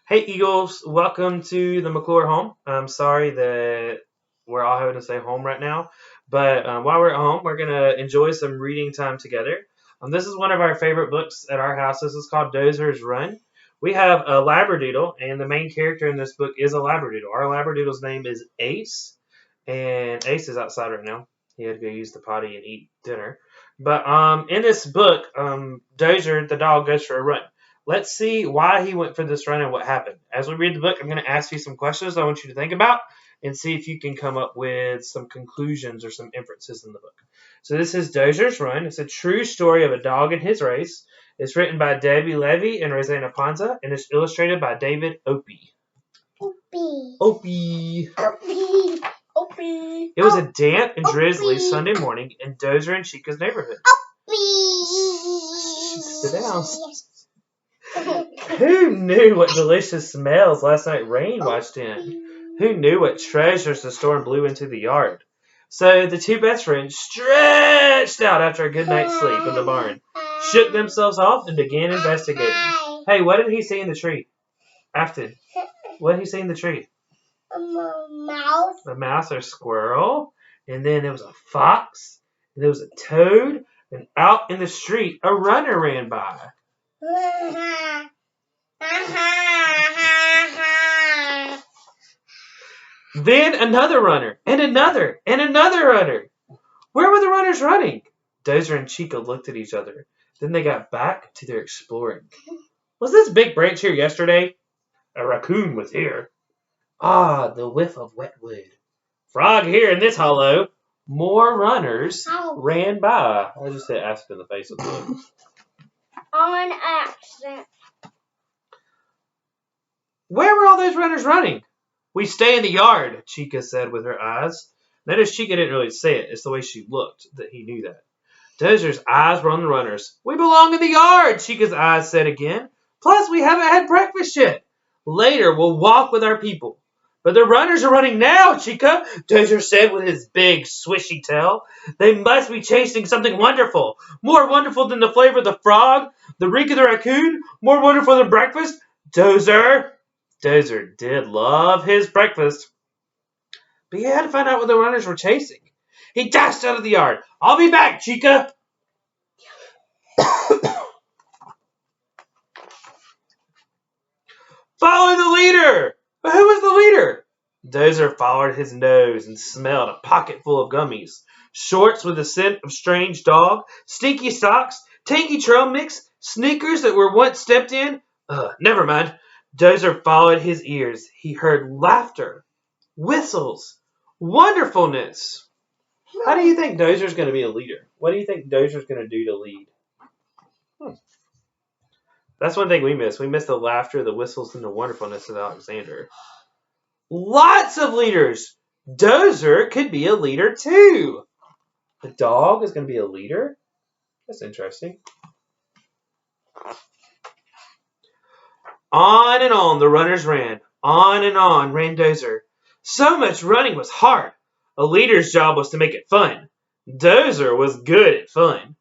Hey Eagles, welcome to the McClure home. I'm sorry that we're all having to stay home right now, but while we're at home, we're going to enjoy some reading time together. This is one of our favorite books at our house. This is called Dozer's Run. We have a Labradoodle, and the main character in this book is a Labradoodle. Our Labradoodle's name is Ace, and Ace is outside right now. He had to go use the potty and eat dinner. But in this book, Dozer, the dog, goes for a run. Let's see why he went for this run and what happened. As we read the book, I'm going to ask you some questions I want you to think about and see if you can come up with some conclusions or some inferences in the book. So this is Dozer's Run. It's a true story of a dog and his race. It's written by Debbie Levy and Rosanna Panza, and it's illustrated by David Opie. Opie. It was a damp and drizzly Sunday morning in Dozer and Chica's neighborhood. Sit down. Who knew what delicious smells last night rain washed in? Who knew what treasures the storm blew into the yard? So the two best friends stretched out after a good night's sleep in the barn, shook themselves off, and began investigating. Hey, what did he see in the tree? Afton, what did he see in the tree? A mouse. A mouse or squirrel. And then there was a fox. And there was a toad. And out in the street, a runner ran by. Then another runner, and another runner. Where were the runners running? Dozer and Chica looked at each other. Then they got back to their exploring. Was this big branch here yesterday? A raccoon was here. Ah, the whiff of wet wood. Frog here in this hollow. More runners ran by. I just hit acid in the face with wood. On accident. Where were all those runners running? We stay in the yard, Chica said with her eyes. Notice Chica didn't really say it. It's the way she looked that he knew that. Dozer's eyes were on the runners. We belong in the yard, Chica's eyes said again. Plus, we haven't had breakfast yet. Later, we'll walk with our people. But the runners are running now, Chica, Dozer said with his big, swishy tail. They must be chasing something wonderful. More wonderful than the flavor of the frog, the reek of the raccoon, more wonderful than breakfast. Dozer did love his breakfast. But he had to find out what the runners were chasing. He dashed out of the yard. I'll be back, Chica. Follow the leader. But who was the leader? Dozer followed his nose and smelled a pocket full of gummies, shorts with the scent of strange dog, stinky socks, tangy trail mix, sneakers that were once stepped in. Never mind. Dozer followed his ears. He heard laughter, whistles, wonderfulness. How do you think Dozer's going to be a leader? What do you think Dozer's going to do to lead? That's one thing we missed. We missed the laughter, the whistles, and the wonderfulness of Alexander. Lots of leaders. Dozer could be a leader too. The dog is going to be a leader? That's interesting. On and on the runners ran. On and on ran Dozer. So much running was hard. A leader's job was to make it fun. Dozer was good at fun.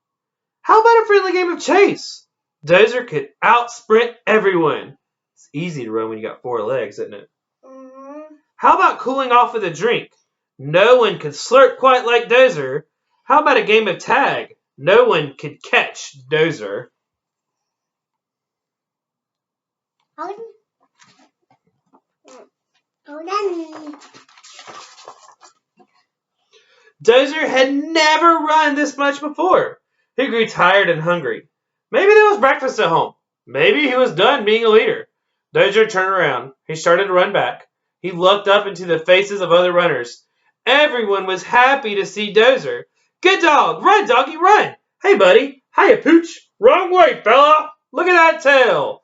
How about a friendly game of chase? Dozer could out-sprint everyone. It's easy to run when you got 4 legs, isn't it? Mm-hmm. How about cooling off with a drink? No one could slurp quite like Dozer. How about a game of tag? No one could catch Dozer. Dozer had never run this much before. He grew tired and hungry. Maybe there was breakfast at home. Maybe he was done being a leader. Dozer turned around. He started to run back. He looked up into the faces of other runners. Everyone was happy to see Dozer. Good dog! Run, doggy, run! Hey, buddy! Hiya, Pooch! Wrong way, fella! Look at that tail!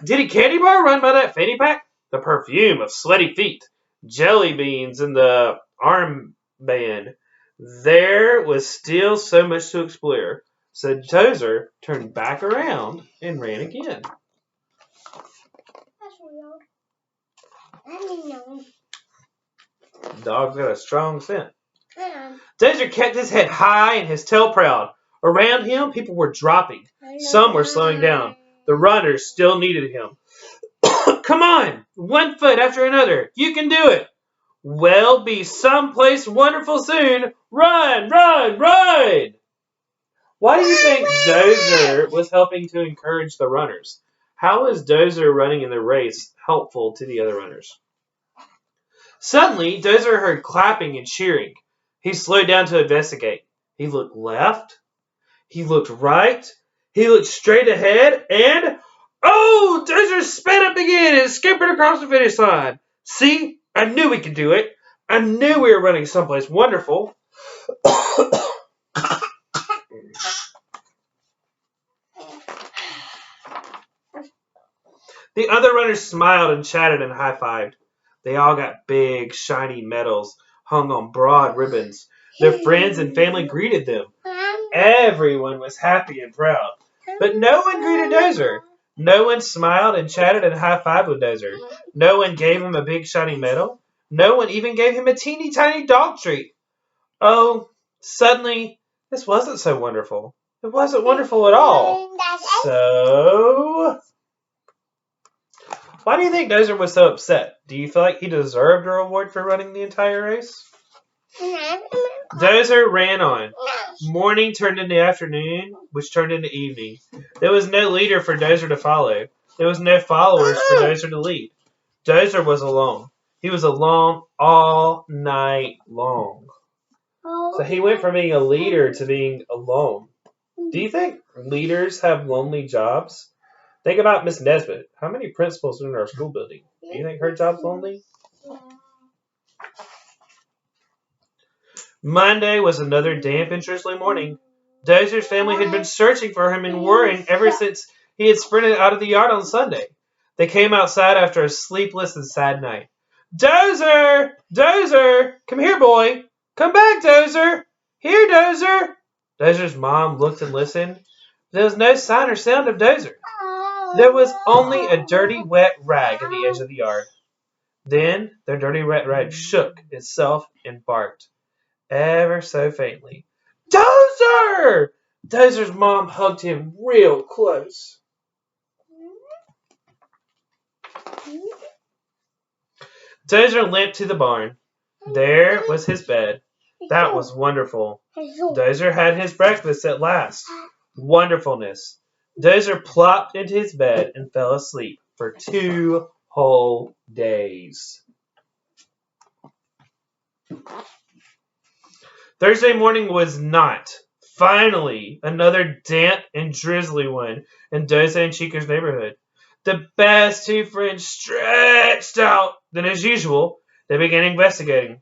Did a candy bar run by that fanny pack? The perfume of sweaty feet, jelly beans in the armband. There was still so much to explore. So Dozer turned back around and ran again. That's weird. I didn't know. Dog's got a strong scent. Yeah. Dozer kept his head high and his tail proud. Around him, people were dropping. Some were slowing down. The runners still needed him. Come on, one foot after another. You can do it. We'll be someplace wonderful soon. Run, run, run! Why do you think Dozer was helping to encourage the runners? How was Dozer running in the race helpful to the other runners? Suddenly, Dozer heard clapping and cheering. He slowed down to investigate. He looked left. He looked right. He looked straight ahead. And, oh, Dozer sped up again and scampered across the finish line. See, I knew we could do it. I knew we were running someplace wonderful. The other runners smiled and chatted and high-fived. They all got big, shiny medals hung on broad ribbons. Their friends and family greeted them. Everyone was happy and proud. But no one greeted Dozer. No one smiled and chatted and high-fived with Dozer. No one gave him a big, shiny medal. No one even gave him a teeny, tiny dog treat. Oh, suddenly, this wasn't so wonderful. It wasn't wonderful at all. So, why do you think Dozer was so upset? Do you feel like he deserved a reward for running the entire race? Dozer ran on. Morning turned into afternoon, which turned into evening. There was no leader for Dozer to follow. There was no followers for Dozer to lead. Dozer was alone. He was alone all night long. So he went from being a leader to being alone. Do you think leaders have lonely jobs? Think about Miss Nesbitt. How many principals are in our school building? Do you think her job's lonely? Monday was another damp and drizzly morning. Dozer's family had been searching for him and worrying ever since he had sprinted out of the yard on Sunday. They came outside after a sleepless and sad night. Dozer! Dozer! Come here, boy! Come back, Dozer! Here, Dozer! Dozer's mom looked and listened. There was no sign or sound of Dozer. There was only a dirty, wet rag at the edge of the yard. Then the dirty, wet rag shook itself and barked, ever so faintly. Dozer! Dozer's mom hugged him real close. Dozer limped to the barn. There was his bed. That was wonderful. Dozer had his breakfast at last. Wonderfulness. Dozer plopped into his bed and fell asleep for 2 whole days. Thursday morning was not, finally, another damp and drizzly one in Dozer and Chica's neighborhood. The best two friends stretched out. Then, as usual, they began investigating.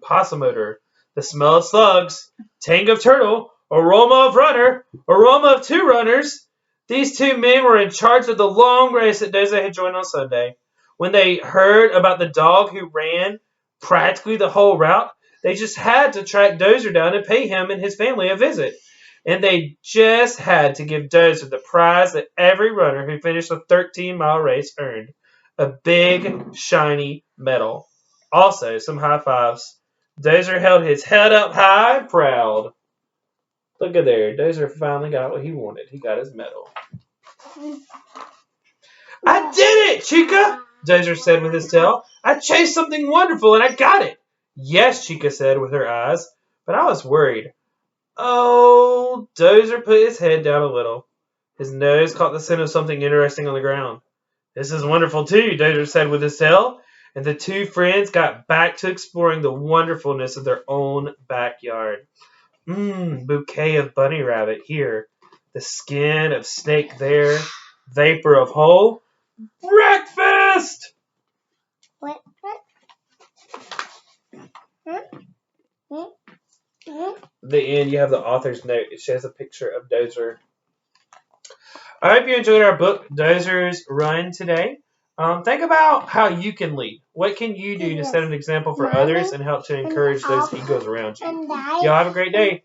Possum odor, the smell of slugs, tang of turtle, aroma of runner, aroma of 2 runners. These 2 men were in charge of the long race that Dozer had joined on Sunday. When they heard about the dog who ran practically the whole route, they just had to track Dozer down and pay him and his family a visit. And they just had to give Dozer the prize that every runner who finished a 13-mile race earned. A big, shiny medal. Also, some high fives. Dozer held his head up high and proud. Look at there. Dozer finally got what he wanted. He got his medal. I did it, Chica! Dozer said with his tail. I chased something wonderful and I got it. Yes, Chica said with her eyes. But I was worried. Oh, Dozer put his head down a little. His nose caught the scent of something interesting on the ground. This is wonderful too, Dozer said with his tail. And the 2 friends got back to exploring the wonderfulness of their own backyard. Bouquet of bunny rabbit here. The skin of snake there. Vapor of whole. Breakfast! What? The end, you have the author's note. It shows a picture of Dozer. I hope you enjoyed our book, Dozer's Run, today. Think about how you can lead. What can you do to set an example for others and help to encourage those egos around you? Y'all have a great day.